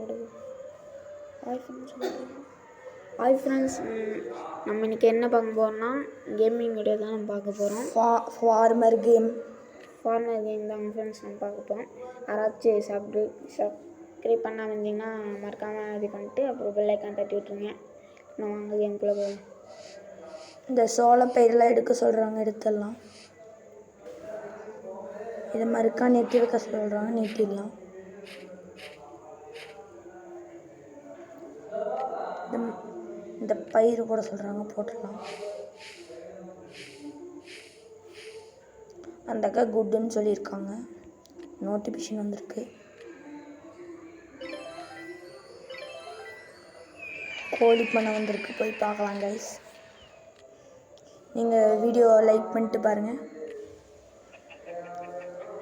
ஓடுது. Hi friends, நம்ம இன்றைக்கி என்ன பார்க்க போகிறோம்னா கேமிங் வீடியோ தான் நம்ம பார்க்க போகிறோம். ஃபார்மர் கேம் தாங்க ஃப்ரெண்ட்ஸ் நம்ம பார்க்க போகிறோம். யாராச்சும் சப்ஸ்கிரைப் பண்ணாமல் இருந்தீங்கன்னா மறக்காமல் இது பண்ணிட்டு அப்புறம் பெல் ஐக்கான் தட்டி விட்ருங்க. நான் வாங்க கேமுக்குள்ளே போவோம். இந்த சோள பயிரெலாம் எடுக்க சொல்கிறாங்க, எடுத்துடலாம். இதை மறுக்கா நெட்டி வைக்க சொல்கிறாங்க, நெட்டிடலாம். இந்த பயிர் போட சொல்கிறாங்க, போட்டுடலாம். அந்த அக்கா குட்டுன்னு சொல்லியிருக்காங்க, நோட்டிஃபிகேஷன் வந்திருக்கு. கோழி பண்ணை வந்திருக்கு, போய் பார்க்கலாம் கைஸ். நீங்கள் வீடியோ லைக் பண்ணிட்டு பாருங்கள்.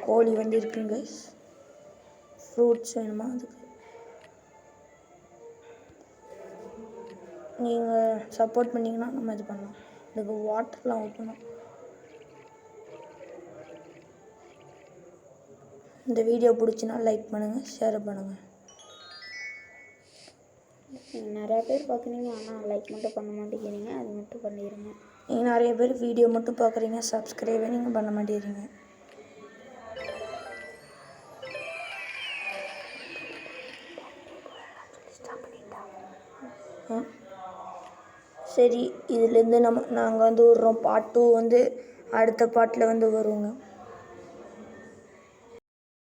கோழி வந்து இருக்குங்க கைஸ். ஃப்ரூட்ஸ் வேணுமா அதுக்கு நீங்கள் சப்போர்ட் பண்ணிங்கன்னா நம்ம இது பண்ணலாம். இதுக்கு வாட்டர்லாம் ஊற்றணும். இந்த வீடியோ பிடிச்சினா லைக் பண்ணுங்கள், ஷேர் பண்ணுங்கள். நிறையா பேர் பார்க்குறீங்க, ஆனால் லைக் மட்டும் பண்ண மாட்டேங்கிறீங்க. அது மட்டும் பண்ணிடுங்க. நீங்கள் நிறைய பேர் வீடியோ மட்டும் பார்க்குறீங்க, சப்ஸ்கிரைபே நீங்கள் பண்ண மாட்டேங்கிறீங்க. சரி, இதுலேருந்து நாங்கள் வந்து விட்றோம். பார்ட் 2 வந்து அடுத்த பாட்டில் வந்து வருவோங்க.